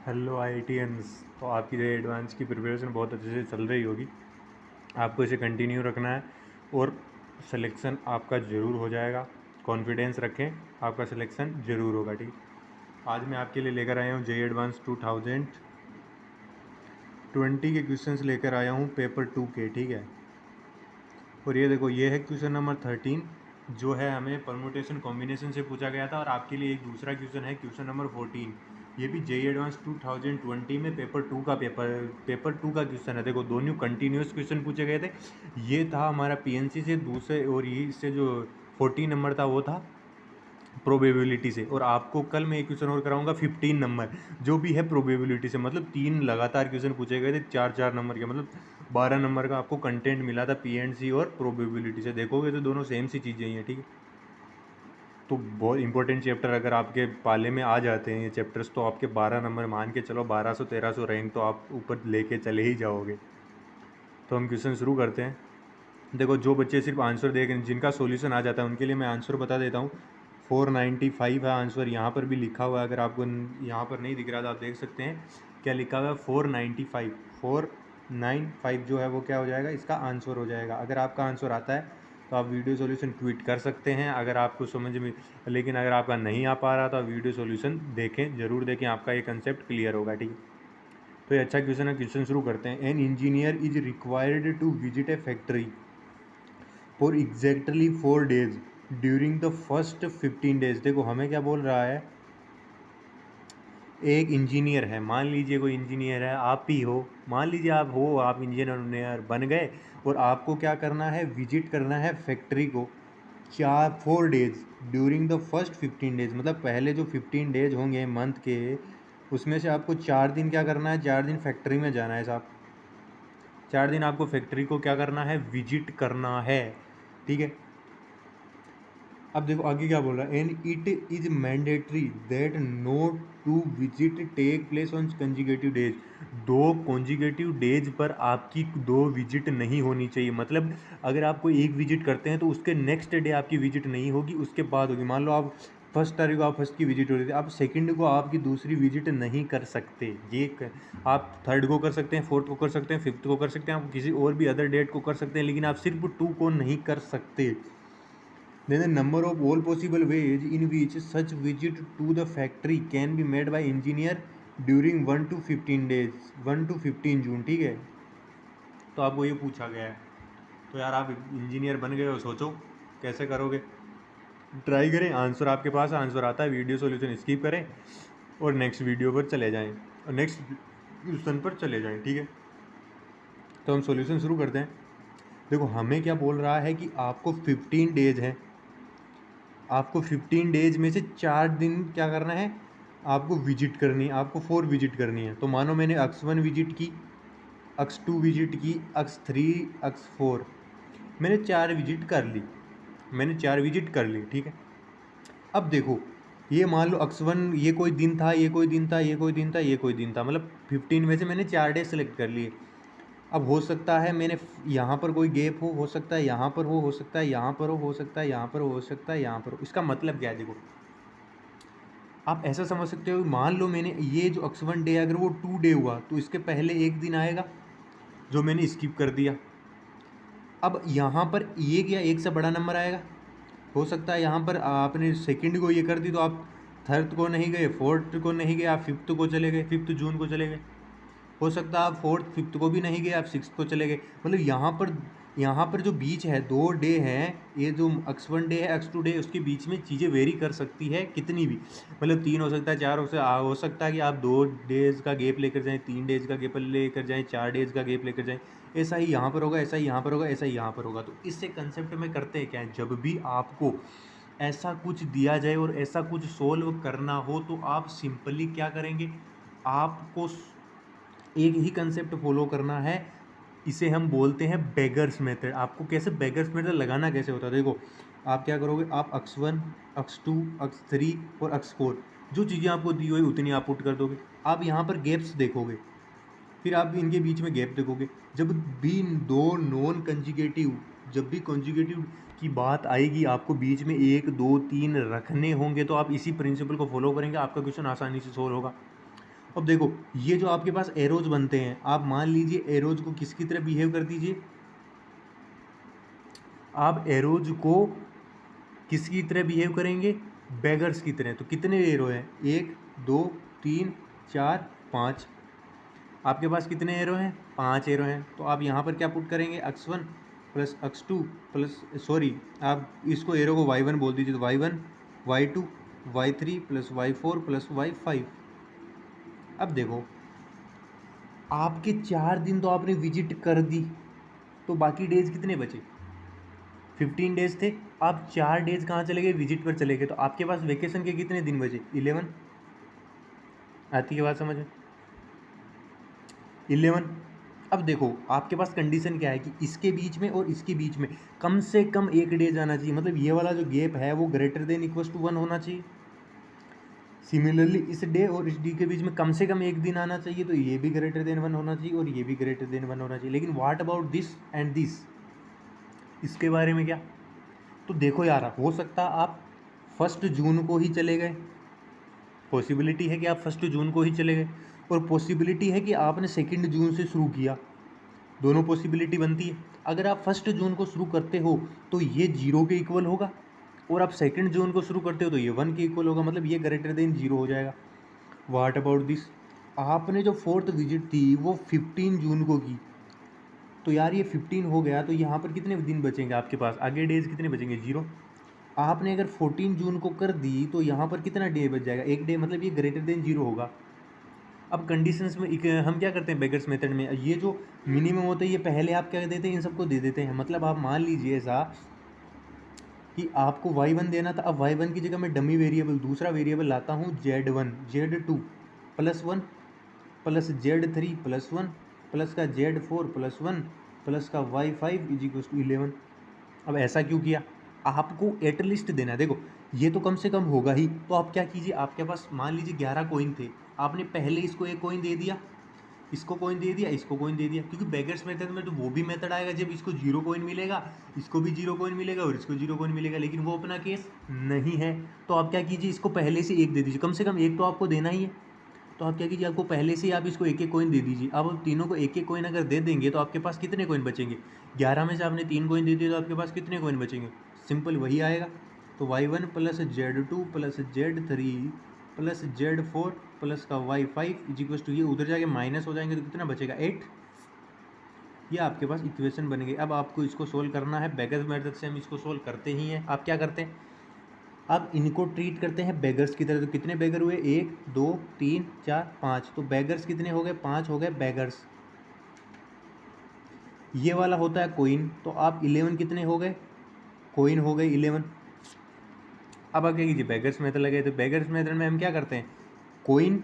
Hello IITians. तो आपकी जो एडवांस की प्रिपरेशन बहुत अच्छे से चल रही होगी। आपको इसे कंटिन्यू रखना है और सिलेक्शन आपका ज़रूर हो जाएगा। कॉन्फिडेंस रखें, आपका सिलेक्शन ज़रूर होगा। ठीक, आज मैं आपके लिए लेकर आया हूँ जे एडवांस 2020 के क्वेश्चंस लेकर आया हूँ पेपर 2 के। ठीक है, और ये देखो, ये है क्वेश्चन नंबर 13 जो है हमें परमुटेशन कॉम्बिनेशन से पूछा गया था। और आपके लिए एक दूसरा क्वेश्चन है, क्वेश्चन नंबर 14। ये भी जेई एडवांस 2020 में पेपर टू का क्वेश्चन है। देखो, दोनों कंटिन्यूस क्वेश्चन पूछे गए थे। ये था हमारा पीएनसी से दूसरे, और ये इससे जो 14 नंबर था वो था प्रोबेबिलिटी से। और आपको कल मैं एक क्वेश्चन और कराऊंगा 15 नंबर जो भी है प्रोबेबिलिटी से। मतलब 3 लगातार क्वेश्चन पूछे गए थे 4-4 नंबर के, मतलब 12 नंबर का आपको कंटेंट मिला था पीएनसी और प्रोबेबिलिटी से। देखोगे तो दोनों सेम सी चीज़ें ही हैं। ठीक है, तो बहुत इंपॉर्टेंट चैप्टर अगर आपके पाले में आ जाते हैं ये चैप्टर्स, तो आपके 12 नंबर मान के चलो, 1200-1300 रैंक तो आप ऊपर लेके चले ही जाओगे। तो हम क्वेश्चन शुरू करते हैं। देखो, जो बच्चे सिर्फ आंसर देख, जिनका सॉल्यूशन आ जाता है उनके लिए मैं आंसर बता देता हूँ। 495 है आंसर, यहाँ पर भी लिखा हुआ है। अगर आपको यहाँ पर नहीं दिख रहा तो आप देख सकते हैं क्या लिखा हुआ है। 495, 495 जो है वो क्या हो जाएगा, इसका आंसर हो जाएगा। अगर आपका आंसर आता है तो आप वीडियो सॉल्यूशन ट्वीट कर सकते हैं अगर आपको समझ में। लेकिन अगर आपका नहीं आ पा रहा तो आप वीडियो सॉल्यूशन देखें, ज़रूर देखें, आपका ये कंसेप्ट क्लियर होगा। ठीक है, तो ये अच्छा क्वेश्चन है। क्वेश्चन शुरू करते हैं। An engineer is required to visit a factory for exactly 4 days during the first 15 days. देखो, हमें क्या बोल रहा है, एक इंजीनियर है, मान लीजिए कोई इंजीनियर है, आप ही हो, मान लीजिए आप हो, आप इंजीनियर बन गए और आपको क्या करना है, विजिट करना है फैक्ट्री को 4 days during the first 15 days. मतलब पहले जो 15 डेज होंगे मंथ के, उसमें से आपको 4 दिन क्या करना है, 4 दिन फैक्ट्री में जाना है साहब। 4 दिन आपको फैक्ट्री को क्या करना है, विजिट करना है। ठीक है, अब देखो आगे क्या बोल रहा है। And it is mandatory that no two visit take place on consecutive days. 2 consecutive days पर आपकी 2 विजिट नहीं होनी चाहिए। मतलब अगर आप कोई एक विजिट करते हैं तो उसके नेक्स्ट डे आपकी विजिट नहीं होगी, उसके बाद होगी। मान लो आप फर्स्ट तारीख को आप फर्स्ट की विजिट हो रही थी, आप सेकंड को आपकी दूसरी विजिट नहीं कर सकते। आप थर्ड को कर सकते हैं, फोर्थ को कर सकते हैं, फिफ्थ को कर सकते हैं, आप किसी और भी अदर डेट को कर सकते हैं, लेकिन आप सिर्फ 2 को नहीं कर सकते। Then the number of all possible ways in which such visit to the factory can be made by engineer during 1 to 15 days, 1 to 15 जून। ठीक है, तो आपको ये पूछा गया है। तो यार आप इंजीनियर बन गए हो, सोचो कैसे करोगे, ट्राई करें। आंसर आपके पास आंसर आता है, वीडियो सॉल्यूशन स्किप करें और नेक्स्ट वीडियो पर चले जाएं और नेक्स्ट क्वेश्चन पर चले जाएं। ठीक है, तो हम सॉल्यूशन शुरू करते हैं। देखो, हमें क्या बोल रहा है कि आपको 15 डेज है, आपको 15 डेज में से 4 दिन क्या करना है, आपको विजिट करनी है, आपको 4 विजिट करनी है। तो मानो मैंने अक्स 1 विजिट की, अक्स 2 विजिट की, अक्स 3, अक्स 4, मैंने 4 विजिट कर ली, मैंने 4 विजिट कर ली। ठीक है, अब देखो, ये मान लो अक्स 1 ये कोई दिन था, ये कोई दिन था, ये कोई दिन था, ये कोई दिन था, मतलब 15 में से मैंने 4 डे सेलेक्ट कर लिए। अब हो सकता है मैंने यहाँ पर कोई गैप हो सकता है यहाँ पर हो सकता है यहाँ पर हो सकता है यहाँ पर हो सकता है यहाँ पर हो। इसका मतलब क्या है, देखो आप ऐसा समझ सकते हो, मान लो मैंने ये जो अक्स 1 डे अगर वो 2 डे हुआ तो इसके पहले एक दिन आएगा जो मैंने स्किप कर दिया। अब यहाँ पर ये क्या एक से बड़ा नंबर आएगा, हो सकता है यहाँ पर आपने सेकंड को ये कर दी तो आप थर्ड को नहीं गए, फोर्थ को नहीं गए, आप फिफ्थ को चले गए, 5 जून को चले गए। हो सकता है आप फोर्थ फिफ्थ को भी नहीं गए, आप सिक्स को चले गए। मतलब यहाँ पर जो बीच है 2 डे हैं, ये जो अक्स 1 डे है अक्स 2 डे, उसके बीच में चीज़ें वेरी कर सकती है कितनी भी। मतलब 3 हो सकता है, 4 हो सकता है कि आप 2 डेज़ का गैप लेकर जाएँ, 3 डेज़ का गैप लेकर जाएँ, 4 डेज़ का गैप लेकर जाएँ। ऐसा ही यहाँ पर होगा, ऐसा ही यहाँ पर होगा, ऐसा ही यहाँ पर होगा। तो इससे कंसेप्ट में करते हैं क्या है, जब भी आपको ऐसा कुछ दिया जाए और ऐसा कुछ सोल्व करना हो तो आप सिंपली क्या करेंगे, आपको एक ही कंसेप्ट फॉलो करना है। इसे हम बोलते हैं बेगर्स मेथड। आपको कैसे बेगर्स मेथड लगाना कैसे होता है, देखो आप क्या करोगे, आप अक्स 1, अक्स 2, अक्स 3 और अक्स 4 जो चीज़ें आपको दी हुई उतनी आप पुट कर दोगे। आप यहाँ पर गैप्स देखोगे, फिर आप इनके बीच में गैप देखोगे। जब भी 2 नॉन कंजिगेटिव, जब भी कंजिगेटिव की बात आएगी, आपको बीच में 1, 2, 3 रखने होंगे, तो आप इसी प्रिंसिपल को फॉलो करेंगे, आपका क्वेश्चन आसानी से सोल्व होगा। अब देखो ये जो आपके पास एरोज बनते हैं, आप मान लीजिए एरोज को किसकी तरह बिहेव कर दीजिए, आप एरोज को किसकी तरह बिहेव करेंगे, बेगर्स की तरह। तो कितने एरो हैं, 1 2 3 4 5, आपके पास कितने एरो हैं, 5 एरो हैं। तो आप यहाँ पर क्या पुट करेंगे, x1 plus x2 plus sorry आप इसको एरो को y1 बोल दीजिए, तो y1 y2 y3 plus y4 plus y5। अब देखो आपके 4 दिन तो आपने विजिट कर दी, तो बाकी डेज कितने बचे, 15 डेज थे। आप 4 डेज कहाँ चले गए, विजिट पर चले गए, तो आपके पास वेकेशन के कितने दिन बचे, 11। आती है बात समझ में, 11। अब देखो आपके पास कंडीशन क्या है कि इसके बीच में और इसके बीच में कम से कम एक डेज आना चाहिए, मतलब ये वाला जो गैप है वो ग्रेटर देन इक्वल टू 1 होना चाहिए। सिमिलरली इस डे और इस डी के बीच में कम से कम एक दिन आना चाहिए, तो ये भी ग्रेटर देन 1 होना चाहिए और ये भी ग्रेटर देन 1 होना चाहिए। लेकिन what about this and this, इसके बारे में क्या। तो देखो यार, हो सकता आप 1 जून को ही चले गए, पॉसिबिलिटी है कि आप 1 जून को ही चले गए, और पॉसिबिलिटी है कि आपने 2 जून से शुरू किया, दोनों पॉसिबिलिटी बनती है। अगर आप 1 जून को शुरू करते हो तो ये 0 के इक्वल होगा, और आप 2 जून को शुरू करते हो तो ये 1 के इक्वल होगा, मतलब ये ग्रेटर देन 0 हो जाएगा। व्हाट अबाउट दिस, आपने जो 4th विजिट थी वो 15 जून को की, तो यार ये 15 हो गया, तो यहाँ पर कितने दिन बचेंगे आपके पास, आगे डेज कितने बचेंगे, 0। आपने अगर 14 जून को कर दी तो यहाँ पर कितना डे बच जाएगा, एक डे, मतलब ये ग्रेटर देन 0 होगा। अब कंडीशंस में हम क्या करते हैं बेगर्स मेथड में, ये जो मिनिमम होता है ये पहले आप क्या देते हैं, इन सबको दे देते हैं। मतलब आप मान लीजिए ऐसा कि आपको y1 देना था, अब y1 की जगह मैं डमी वेरिएबल दूसरा वेरिएबल लाता हूँ, z1 z2 plus 1 plus z3 plus 1 plus का z4 प्लस 1 प्लस का y5 इज इक्वल टू 11। अब ऐसा क्यों किया, आपको एटलिस्ट देना है। देखो ये तो कम से कम होगा ही, तो आप क्या कीजिए, आपके पास मान लीजिए 11 कॉइन थे, आपने पहले इसको एक कॉइन दे दिया, इसको कॉइन दे दिया, इसको कॉइन दे दिया, क्योंकि बेगर्स मेथड में तो वो भी मेथड आएगा जब इसको 0 कॉइन मिलेगा, इसको भी 0 कॉइन मिलेगा और इसको 0 कॉइन मिलेगा, लेकिन वो अपना केस नहीं है। तो आप क्या कीजिए, इसको पहले से एक दे दीजिए, कम से कम एक तो आपको देना ही है। तो आप क्या कीजिए, आपको पहले से ही आप इसको एक एक कॉइन दे दीजिए। अब आप तीनों को एक एक कॉइन अगर दे देंगे तो आपके पास कितने कॉइन बचेंगे, 11 में से आपने 3 कॉइन दे दिए तो आपके पास कितने कॉइन बचेंगे, सिंपल वही आएगा। तो y1 plus z2 plus z3 plus z4 plus का y5 इज इक्वल टू, ये उधर जाके माइनस हो जाएंगे तो कितना बचेगा, 8। ये आपके पास इक्वेशन बन गई। अब आपको इसको सोल्व करना है, बेगर्स मेथड से हम इसको सोल्व करते ही हैं। आप क्या करते हैं, अब इनको ट्रीट करते हैं बेगर्स की तरह। तो कितने बेगर हुए, 1 2 3 4 5, तो बेगर्स कितने हो गए, 5 हो गए बेगर्स। ये वाला होता है कोइन, तो आप 11 कितने हो गए, कोइन हो गए 11। अब आप क्या कीजिए, बेगर्स मेथड लगे, तो बेगर्स मेथड में हम क्या करते हैं, coin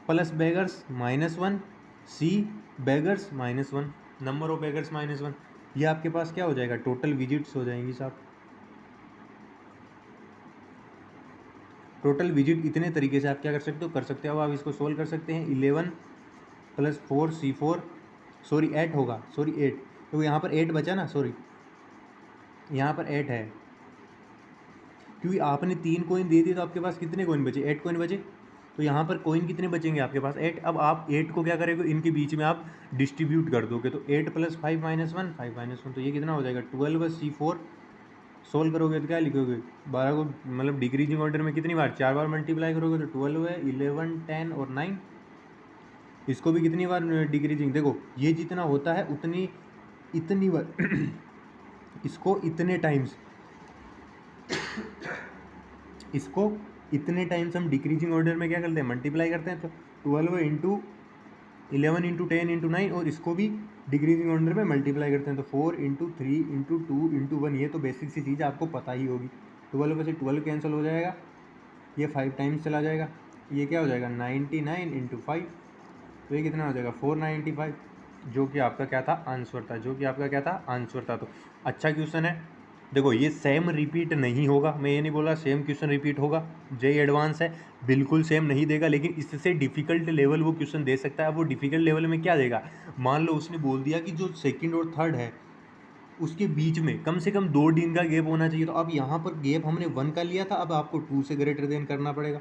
plus beggars -1 C beggars -1, number of beggars -1, ये आपके पास क्या हो जाएगा, टोटल विजिट्स हो जाएंगी साहब। टोटल विजिट इतने तरीके से आप क्या कर सकते हो, अब आप इसको सोल्व कर सकते हैं। 11 प्लस 4 C4 सॉरी 8 होगा, सॉरी 8, तो यहाँ पर 8 बचा ना, सॉरी यहाँ पर 8 है, क्योंकि आपने 3 कॉइन दे दिए तो आपके पास कितने कॉइन बचे, 8 कॉइन बचे। तो यहाँ पर कॉइन कितने बचेंगे आपके पास, 8। अब आप 8 को क्या करेंगे, इनके बीच में आप डिस्ट्रीब्यूट कर दोगे, तो 8 प्लस 5 -1 5 -1, तो ये कितना हो जाएगा, 12 C4। सोल्व करोगे तो क्या लिखोगे, 12 को मतलब डिक्रीजिंग ऑर्डर में कितनी बार, 4 बार मल्टीप्लाई करोगे तो 12 है, 11 10 और 9। इसको भी कितनी बार डिक्रीजिंग, देखो ये जितना होता है उतनी इतनी बार इसको इतने टाइम्स इसको इतने टाइम्स हम डिक्रीजिंग ऑर्डर में क्या करते हैं, मल्टीप्लाई करते हैं। तो 12 इंटू 11 इंटू 10 इंटू 9, और इसको भी डिक्रीजिंग ऑर्डर में मल्टीप्लाई करते हैं, तो 4 इंटू 3 इंटू 2 इंटू 1। ये तो बेसिक सी चीज़ आपको पता ही होगी। 12 में से 12 कैंसिल हो जाएगा, ये 5 टाइम्स चला जाएगा, ये क्या हो जाएगा 99 इंटू 5, तो ये कितना हो जाएगा 495, जो कि आपका क्या था, आंसर था, तो अच्छा क्वेश्चन है। देखो ये सेम रिपीट नहीं होगा, मैं ये नहीं बोला सेम क्वेश्चन रिपीट होगा, जेई एडवांस है बिल्कुल सेम नहीं देगा, लेकिन इससे डिफिकल्ट लेवल वो क्वेश्चन दे सकता है। अब वो डिफिकल्ट लेवल में क्या देगा, मान लो उसने बोल दिया कि जो 2nd और 3rd है उसके बीच में कम से कम 2 दिन का गैप होना चाहिए, तो अब यहाँ पर गैप हमने 1 का लिया था, अब आपको 2 से ग्रेटर देन करना पड़ेगा।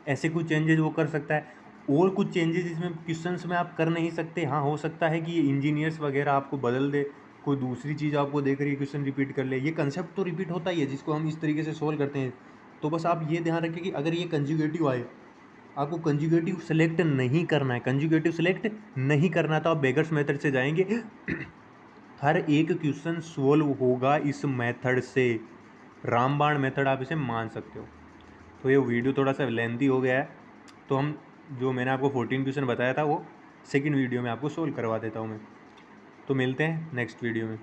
ऐसे कुछ चेंजेस वो कर सकता है। और कुछ चेंजेस इसमें क्वेश्चंस में आप कर नहीं सकते। हाँ, हो सकता है कि ये इंजीनियर्स वगैरह आपको बदल दे, कोई दूसरी चीज़ आपको देख रही है क्वेश्चन रिपीट कर ले, ये कंसेप्ट तो रिपीट होता ही है जिसको हम इस तरीके से सोल्व करते हैं। तो बस आप ये ध्यान रखें कि अगर ये कंजुगेटिव आए, आपको कंजुगेटिव सेलेक्ट नहीं करना है, कंजुगेटिव सेलेक्ट नहीं करना तो आप बेगर्स मेथड से जाएंगे। हर एक क्वेश्चन सोल्व होगा इस मेथड से, रामबाण मेथड आप इसे मान सकते हो। तो ये वीडियो थोड़ा सा लेंथी हो गया है, तो हम जो मैंने आपको 14 क्वेश्चन बताया था वो सेकंड वीडियो में आपको सोल्व करवा देता हूँ मैं। तो मिलते हैं नेक्स्ट वीडियो में।